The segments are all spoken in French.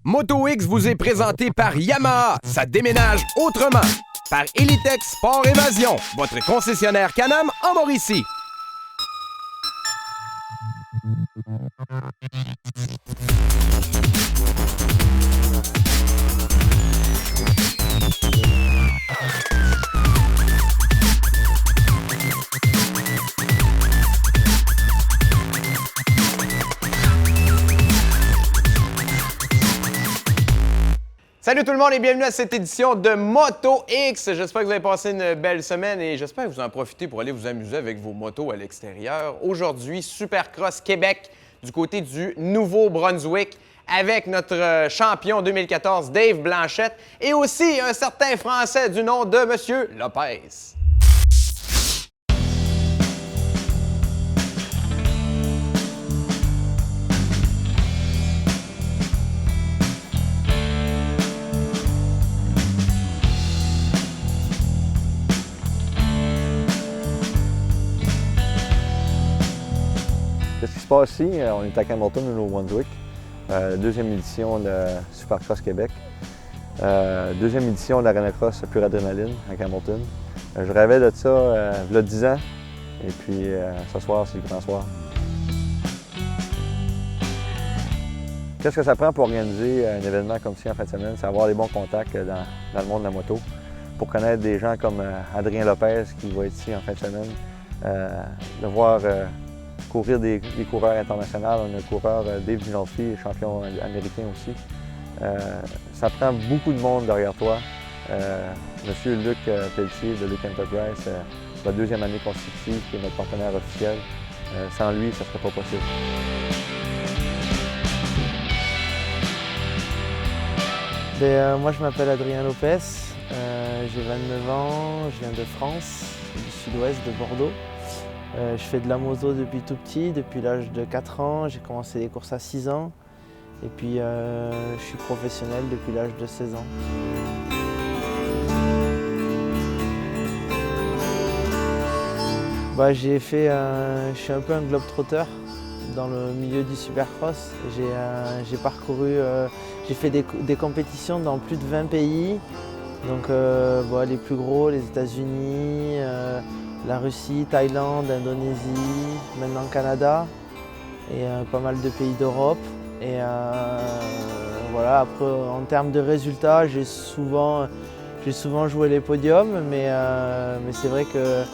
Moto X vous est présenté par Yamaha, ça déménage autrement. Par Elitech Sport Évasion, votre concessionnaire Can-Am en Mauricie. Salut tout le monde et bienvenue à cette édition de Moto X. J'espère que vous avez passé une belle semaine et j'espère que vous en profitez pour aller vous amuser avec vos motos à l'extérieur. Aujourd'hui, Supercross Québec du côté du Nouveau-Brunswick avec notre champion 2014 Dave Blanchette et aussi un certain Français du nom de Monsieur Lopez. Qu'est-ce qui se passe ici? On est à Campbellton, au Nouveau-Brunswick, deuxième édition de Supercross Québec, deuxième édition de l'Arena Cross Pure Adrénaline à Campbellton. Je rêvais de ça il y a 10 ans et puis ce soir, c'est le grand soir. Qu'est-ce que ça prend pour organiser un événement comme ça en fin de semaine? C'est avoir les bons contacts dans le monde de la moto. Pour connaître des gens comme Adrien Lopez qui va être ici en fin de semaine, de voir courir des coureurs internationaux. On a le coureur Dave Blanchette, champion américain aussi. Ça prend beaucoup de monde derrière toi. Monsieur Luc Pelletier de Luc Enterprise, c'est la deuxième année consécutive qui est notre partenaire officiel. Sans lui, ça ne serait pas possible. Moi, je m'appelle Adrien Lopez, j'ai 29 ans, je viens de France, du sud-ouest de Bordeaux. Je fais de la moto depuis tout petit, depuis l'âge de 4 ans. J'ai commencé les courses à 6 ans. Et puis je suis professionnel depuis l'âge de 16 ans. Je suis un peu un globe-trotteur dans le milieu du supercross. J'ai fait des compétitions dans plus de 20 pays. Donc les plus gros, les États-Unis, la Russie, Thaïlande, Indonésie, maintenant Canada et pas mal de pays d'Europe. Et après en termes de résultats, j'ai souvent joué les podiums, mais c'est vrai que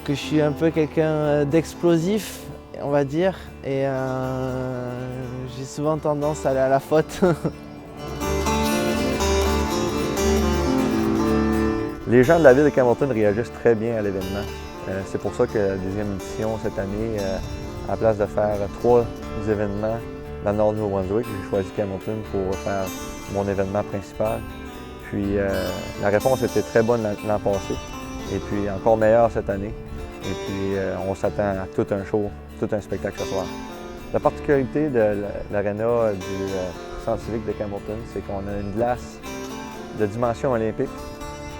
je suis un peu quelqu'un d'explosif, on va dire, et j'ai souvent tendance à aller à la faute. Les gens de la ville de Campbellton réagissent très bien à l'événement. C'est pour ça que la deuxième édition cette année, à la place de faire 3 événements dans le nord du Nouveau-Brunswick, j'ai choisi Campbellton pour faire mon événement principal. Puis la réponse était très bonne l'an passé et puis encore meilleure cette année. Et puis on s'attend à tout un show, tout un spectacle ce soir. La particularité de l'aréna du Centre civique de Campbellton, c'est qu'on a une glace de dimension olympique.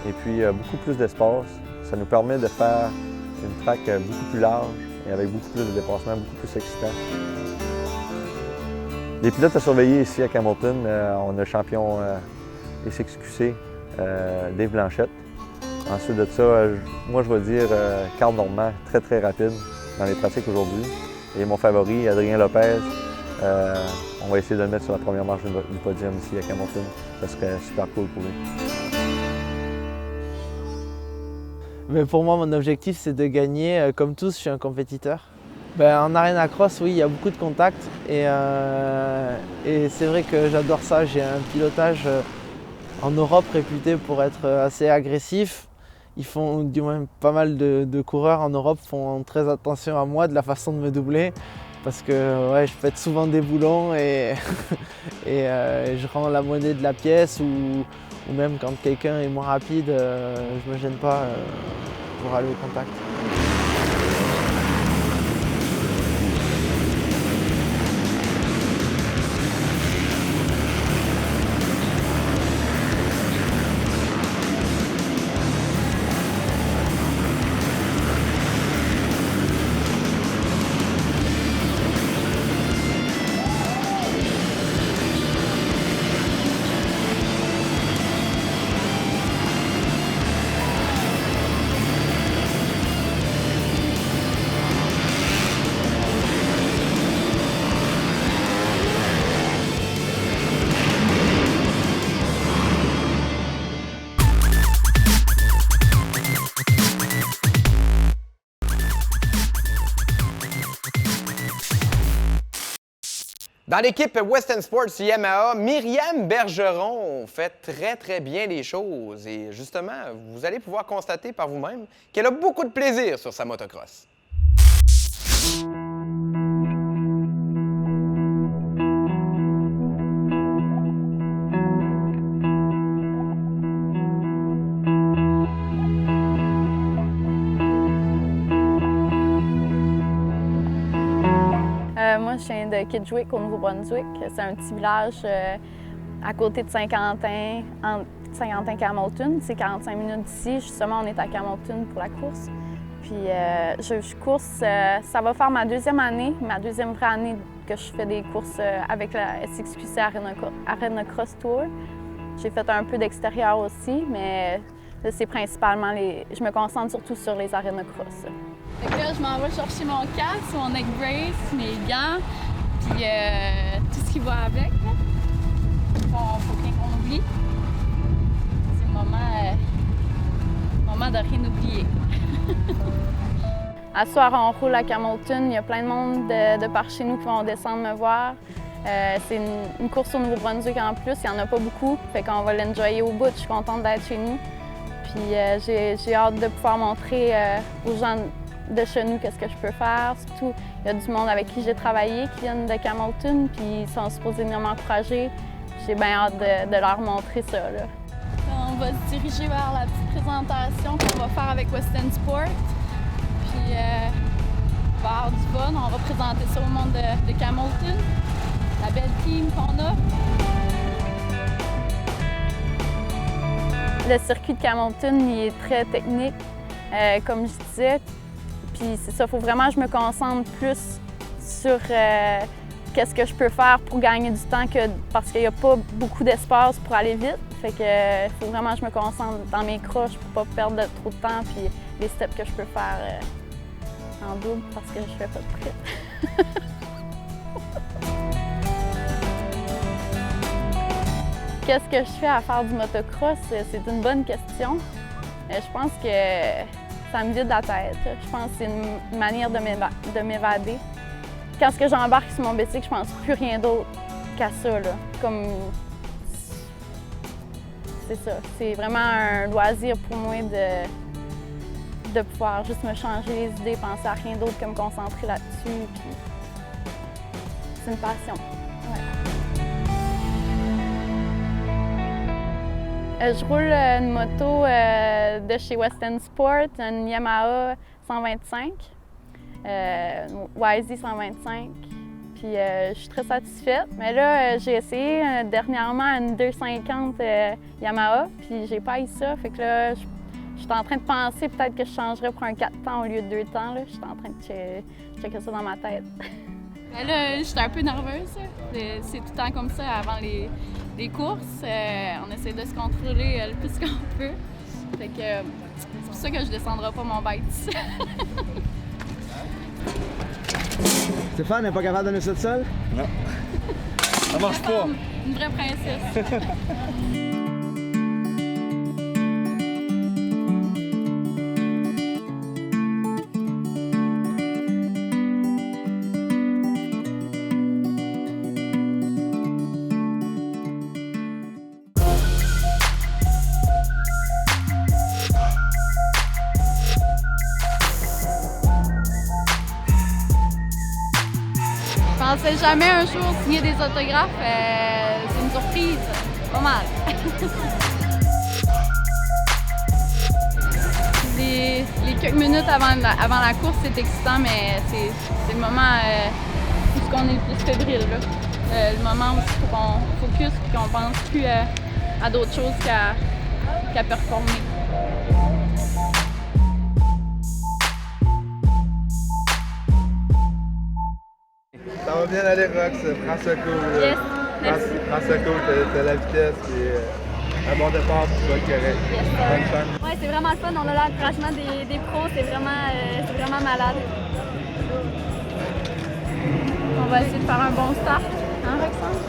Et puis beaucoup plus d'espace. Ça nous permet de faire une track beaucoup plus large et avec beaucoup plus de dépassements, beaucoup plus excitant. Les pilotes à surveiller ici à Campbellton, on a le champion SXQC, Dave Blanchette. Ensuite de ça, moi je vais dire Carl Normand, très très rapide dans les pratiques aujourd'hui. Et mon favori, Adrien Lopez, on va essayer de le mettre sur la première marche du podium ici à Campbellton. Ça serait super cool pour lui. Mais pour moi, mon objectif, c'est de gagner. Comme tous, je suis un compétiteur. En Arena Cross, oui, il y a beaucoup de contacts. Et c'est vrai que j'adore ça. J'ai un pilotage en Europe réputé pour être assez agressif. Ils font, du moins pas mal de coureurs en Europe font très attention à moi, de la façon de me doubler. Parce que je pète souvent des boulons et je rends la monnaie de la pièce ou même quand quelqu'un est moins rapide, je ne me gêne pas pour aller au contact. Dans l'équipe Western Sports Yamaha, Myriam Bergeron fait très bien les choses. Et justement, vous allez pouvoir constater par vous-même qu'elle a beaucoup de plaisir sur sa motocross. Moi, je viens de Kidgwick, au Nouveau-Brunswick. C'est un petit village à côté de Saint-Quentin, entre Saint-Quentin et Camelton. C'est 45 minutes d'ici. Justement, on est à Camelton pour la course. Puis, je course, ça va faire ma deuxième vraie année que je fais des courses avec la SXQC Arena Cross Tour. J'ai fait un peu d'extérieur aussi, mais c'est principalement je me concentre surtout sur les Arena Cross. Fait que là, je m'en vais chercher mon casque, mon neck brace, mes gants, puis tout ce qui va avec. Faut bien qu'on oublie. C'est le moment de rien oublier. À ce soir, on roule à Camelton. Il y a plein de monde de par chez nous qui vont descendre me voir. C'est une course au Nouveau-Brunswick en plus. Il n'y en a pas beaucoup. Fait qu'on va l'enjoyer au bout. Je suis contente d'être chez nous. Puis j'ai hâte de pouvoir montrer aux gens de chez nous qu'est-ce que je peux faire. Surtout, il y a du monde avec qui j'ai travaillé qui viennent de Camelton, puis ils sont supposés venir m'encourager. J'ai bien hâte de leur montrer ça, là. On va se diriger vers la petite présentation qu'on va faire avec Western Sport. Puis, on va avoir du fun. On va présenter ça au monde de Camelton, la belle team qu'on a. Le circuit de Camelton, il est très technique, comme je disais. Puis c'est ça, il faut vraiment que je me concentre plus sur qu'est-ce que je peux faire pour gagner du temps, parce qu'il n'y a pas beaucoup d'espace pour aller vite. Fait que faut vraiment que je me concentre dans mes croches pour pas perdre trop de temps, puis les steps que je peux faire en double parce que je fais pas de prêt. Qu'est-ce que je fais à faire du motocross? C'est une bonne question. Je pense que ça me vide la tête. Je pense que c'est une manière de m'évader. Quand j'embarque sur mon bicycle, je pense plus rien d'autre qu'à ça, là. Comme... C'est ça. C'est vraiment un loisir pour moi de pouvoir juste me changer les idées, penser à rien d'autre que me concentrer là-dessus. Puis... C'est une passion. Ouais. Je roule une moto de chez Western Sport, une Yamaha 125, YZ 125. Puis je suis très satisfaite. Mais là, j'ai essayé dernièrement une 250 Yamaha, puis j'ai pas eu ça. Fait que là, je suis en train de penser peut-être que je changerais pour un 4 temps au lieu de 2 temps. Là. Je suis en train de checker ça dans ma tête. Ben là, je suis un peu nerveuse. C'est tout le temps comme ça avant les courses. On essaie de se contrôler le plus qu'on peut. Fait que c'est pour ça que je descendrai pas mon bike. Stéphane n'est pas capable de donner ça de seul? Non. Ça marche pas. Une vraie princesse. Je pensais jamais un jour signer des autographes, c'est une surprise, pas mal. les quelques minutes avant la course, c'est excitant, mais c'est le moment où on est le plus fébrile. Là. Le moment où il faut qu'on focus et qu'on pense plus à d'autres choses qu'à performer. Ça va bien aller, Rox. Prends ça cool. Yes, merci. Prends ça cool. T'as la vitesse et un bon départ, tu vas être correct. Yes, Bonne chance. Ouais, c'est vraiment le fun. On a l'encouragement des pros. C'est vraiment malade. On va essayer de faire un bon start. Hein, Roxane?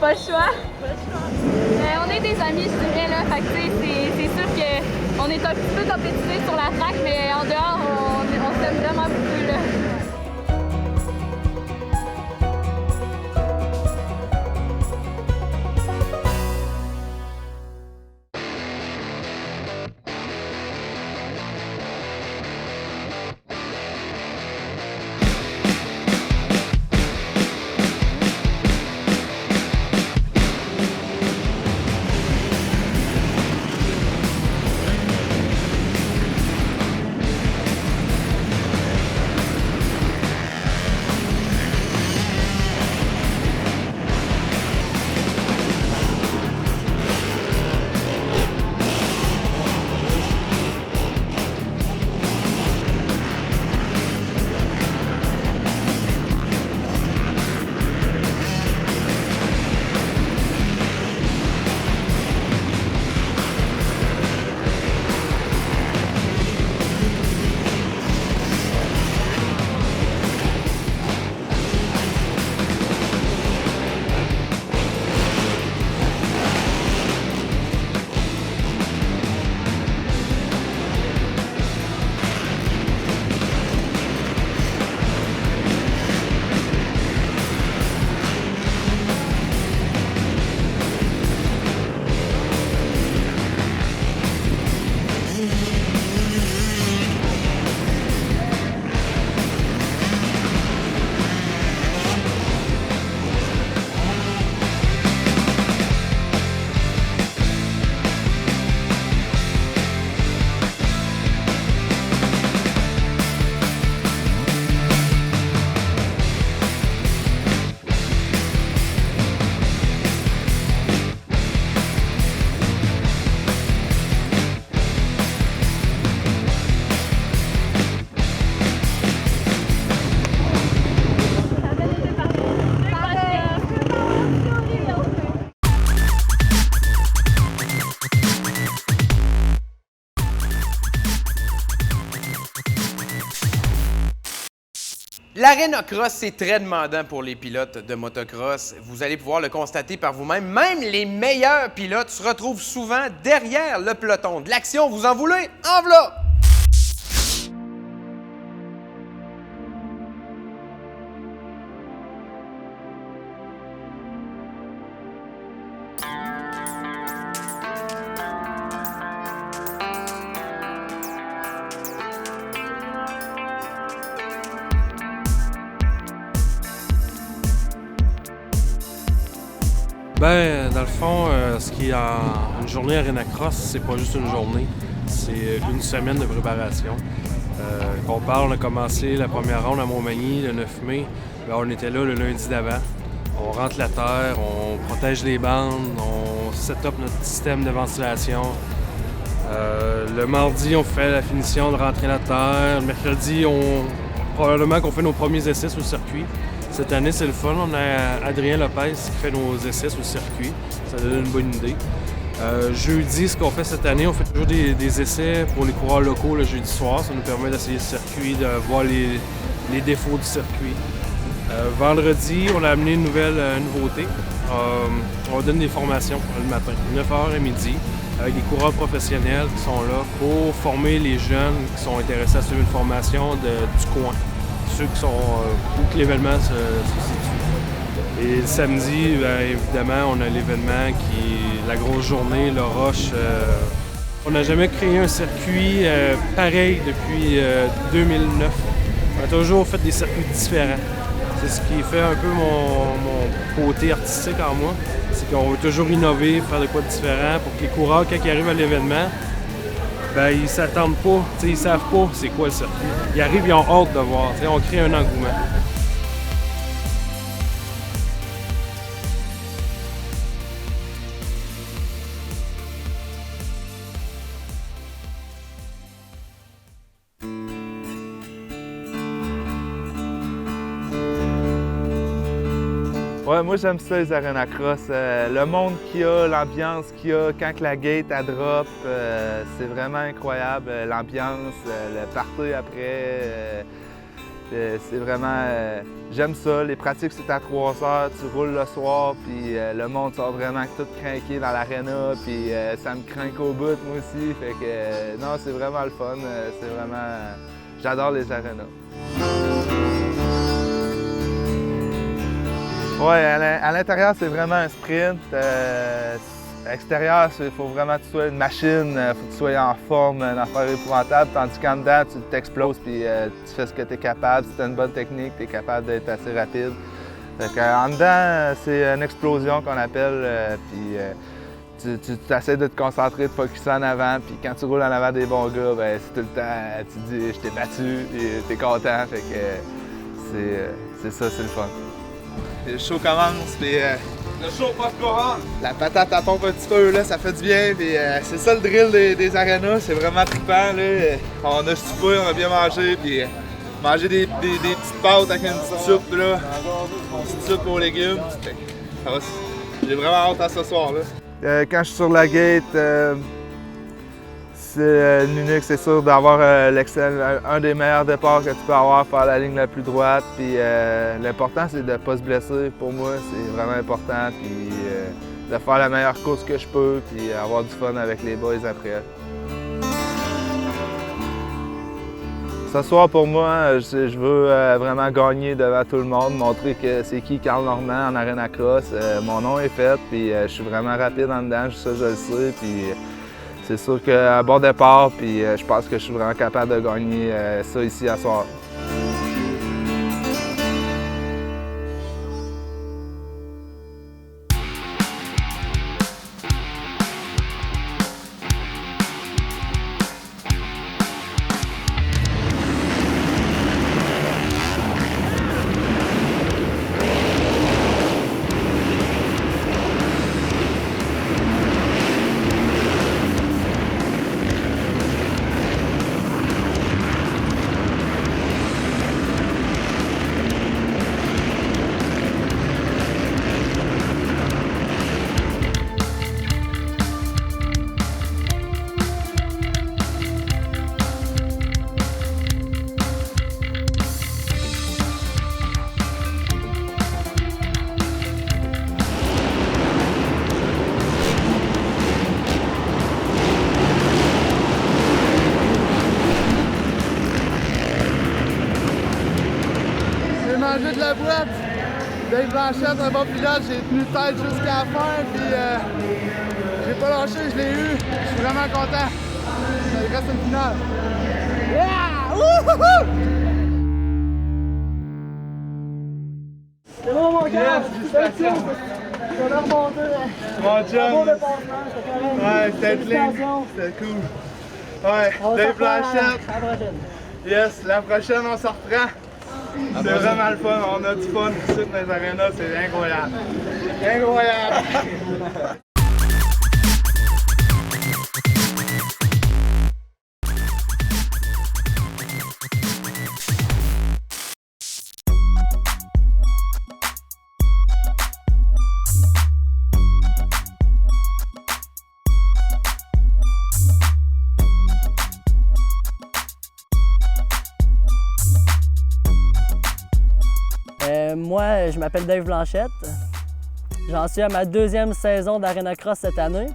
Pas le choix. On est des amis, je dirais. Là. Fait que, c'est sûr qu'on est un petit peu compétitifs sur la track, mais en dehors, on s'aime vraiment beaucoup. Là. L'Arena Cross, c'est très demandant pour les pilotes de motocross. Vous allez pouvoir le constater par vous-même. Même les meilleurs pilotes se retrouvent souvent derrière le peloton de l'action. Vous en voulez? En voilà! Ben, dans le fond, ce qui est une journée Arena Cross, c'est pas juste une journée, c'est une semaine de préparation. On parle, on a commencé la première ronde à Montmagny le 9 mai. Ben, on était là le lundi d'avant. On rentre la terre, on protège les bandes, on set up notre système de ventilation. Le mardi, on fait la finition de rentrer la terre. Le mercredi, probablement qu'on fait nos premiers essais sur le circuit. Cette année, c'est le fun. On a Adrien Lopez qui fait nos essais sur le circuit. Ça donne une bonne idée. Jeudi, ce qu'on fait cette année, on fait toujours des essais pour les coureurs locaux le jeudi soir. Ça nous permet d'essayer le circuit, de voir les défauts du circuit. Vendredi, on a amené une nouvelle nouveauté. On donne des formations le matin, 9h et midi, avec des coureurs professionnels qui sont là pour former les jeunes qui sont intéressés à suivre une formation du coin. Ceux qui sont où que l'événement se situe. Et le samedi, bien, évidemment, on a l'événement qui est la grosse journée, le Roche. On n'a jamais créé un circuit pareil depuis 2009. On a toujours fait des circuits différents. C'est ce qui fait un peu mon côté artistique en moi. C'est qu'on veut toujours innover, faire de quoi de différent pour que les coureurs, quand ils arrivent à l'événement, ben, ils s'attendent pas, ils savent pas c'est quoi le circuit. Ils arrivent, ils ont hâte de voir, on crée un engouement. Ouais, moi j'aime ça les Arena Cross. Le monde qu'il y a, l'ambiance qu'il y a, quand la gate elle drop, c'est vraiment incroyable. L'ambiance, le party après, c'est vraiment... j'aime ça. Les pratiques c'est à 3 heures, tu roules le soir, puis le monde sort vraiment tout craqué dans l'aréna, puis ça me craque au bout moi aussi. Fait que non, c'est vraiment le fun. C'est vraiment... J'adore les arénas. Oui, à l'intérieur, c'est vraiment un sprint. À l'extérieur, il faut vraiment que tu sois une machine, il faut que tu sois en forme, une affaire épouvantable. Tandis qu'en dedans, tu t'exploses puis tu fais ce que tu es capable. Si tu as une bonne technique, tu es capable d'être assez rapide. En dedans, c'est une explosion qu'on appelle. Puis tu essaies de te concentrer, de focusser en avant. Puis quand tu roules en avant des bons gars, ben, c'est tout le temps, tu te dis, je t'ai battu, puis tu es content. Fait que c'est ça, c'est le fun. Le show commence, puis Le show passe courant! la patate elle pompe un petit peu, là, ça fait du bien. Puis c'est ça le drill des arénas, c'est vraiment trippant. Là. On a soupé, on a bien mangé, puis manger des petites pâtes avec une petite soupe, là. Une petite soupe aux légumes. J'ai vraiment hâte à ce soir. Là. Quand je suis sur la gate, c'est l'unique, c'est sûr d'avoir un des meilleurs départs que tu peux avoir, faire la ligne la plus droite. Puis l'important, c'est de ne pas se blesser. Pour moi, c'est vraiment important. Puis de faire la meilleure course que je peux, puis avoir du fun avec les boys après. Ce soir, pour moi, je veux vraiment gagner devant tout le monde, montrer que c'est qui Carl Normand en Arena Cross. Mon nom est fait, puis je suis vraiment rapide en dedans, ça je le sais. Puis, c'est sûr qu'un bon départ, puis je pense que je suis vraiment capable de gagner ça ici à soir. fait. Dave Blanchette, un bon pilote, j'ai tenu tête jusqu'à la fin, puis j'ai pas lâché, je l'ai eu. Je suis vraiment content. Il reste une finale. Yeah! Wouhou! C'est bon, mon gars! On a remonté. Mon chum! Ouais, c'était clean. C'était cool. Ouais, Dave Blanchette. À la prochaine. Yes, la prochaine, on se reprend. C'est vraiment le fun. On a du fun ici dans les arénas. C'est incroyable. Incroyable! Moi, je m'appelle Dave Blanchette. J'en suis à ma 2e saison d'Arena Cross cette année.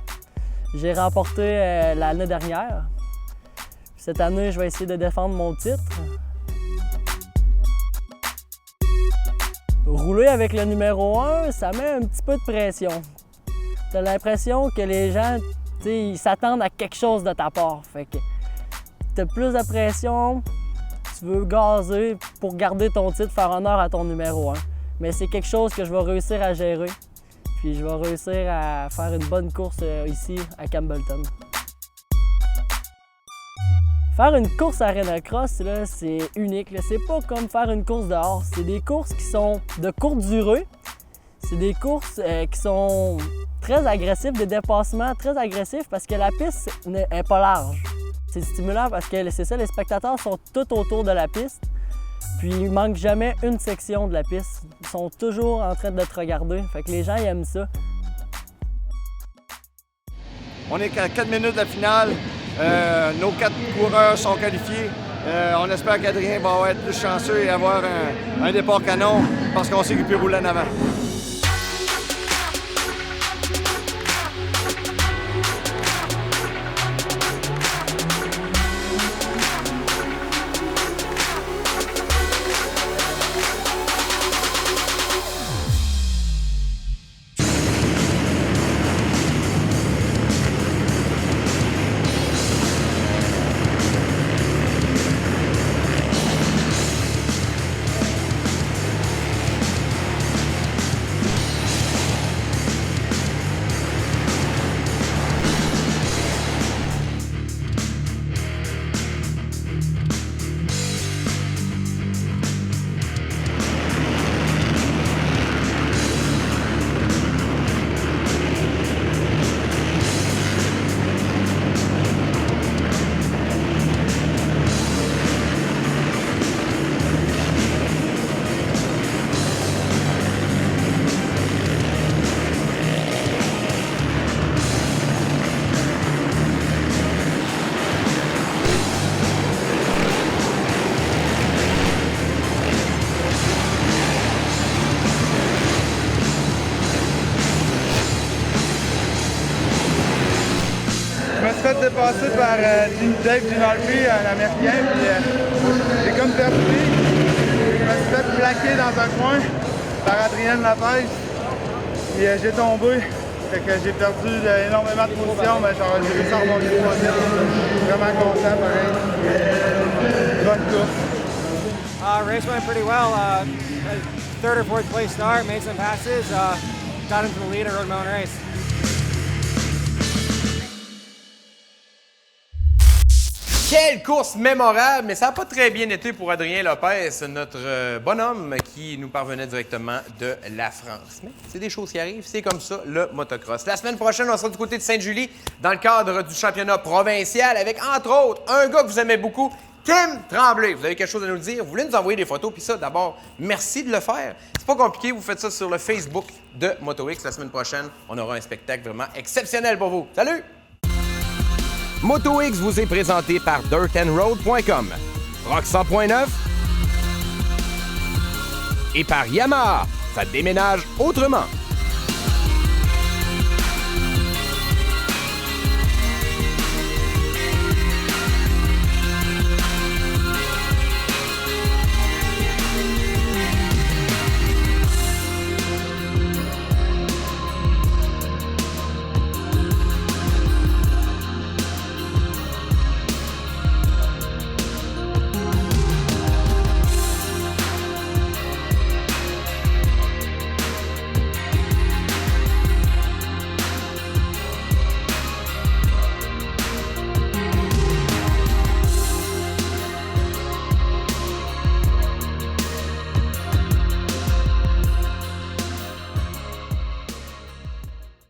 J'ai remporté l'année dernière. Cette année, je vais essayer de défendre mon titre. Rouler avec le numéro 1, ça met un petit peu de pression. Tu as l'impression que les gens, ils s'attendent à quelque chose de ta part. Fait que tu as plus de pression. Tu veux gazer pour garder ton titre, faire honneur à ton numéro 1. Mais c'est quelque chose que je vais réussir à gérer. Puis je vais réussir à faire une bonne course ici à Campbellton. Faire une course à Arena Cross, c'est unique. C'est pas comme faire une course dehors. C'est des courses qui sont de courte durée. C'est des courses qui sont très agressives, des dépassements très agressifs parce que la piste n'est pas large. C'est stimulant parce que c'est ça, les spectateurs sont tout autour de la piste. Puis il manque jamais une section de la piste. Ils sont toujours en train de te regarder. Fait que les gens ils aiment ça. On est qu'à 4 minutes de la finale. Nos 4 coureurs sont qualifiés. On espère qu'Adrien va être plus chanceux et avoir un départ canon parce qu'on sait qu'il peut rouler en avant. Je me suis fait dépasser par Dave Ginolfi, un Américain, puis j'ai comme perdu. Je me suis fait plaquer dans un coin par Adrien Lapage, puis j'ai tombé. Fait que j'ai perdu énormément de position, mais j'ai réussi à remonter 3e. Vraiment content, pareil. Bonne course. Race went pretty well. 3rd or 4th place start, made some passes, got into the lead at Road Mountain Race. Quelle course mémorable, mais ça n'a pas très bien été pour Adrien Lopez, notre bonhomme qui nous parvenait directement de la France. Mais c'est des choses qui arrivent, c'est comme ça, le motocross. La semaine prochaine, on sera du côté de Sainte-Julie dans le cadre du championnat provincial avec, entre autres, un gars que vous aimez beaucoup, Tim Tremblay. Vous avez quelque chose à nous dire? Vous voulez nous envoyer des photos? Puis ça, d'abord, merci de le faire. C'est pas compliqué, vous faites ça sur le Facebook de MotoX. La semaine prochaine, on aura un spectacle vraiment exceptionnel pour vous. Salut! MotoX vous est présenté par dirtandroad.com, Rock 100.9 et par Yamaha. Ça déménage autrement.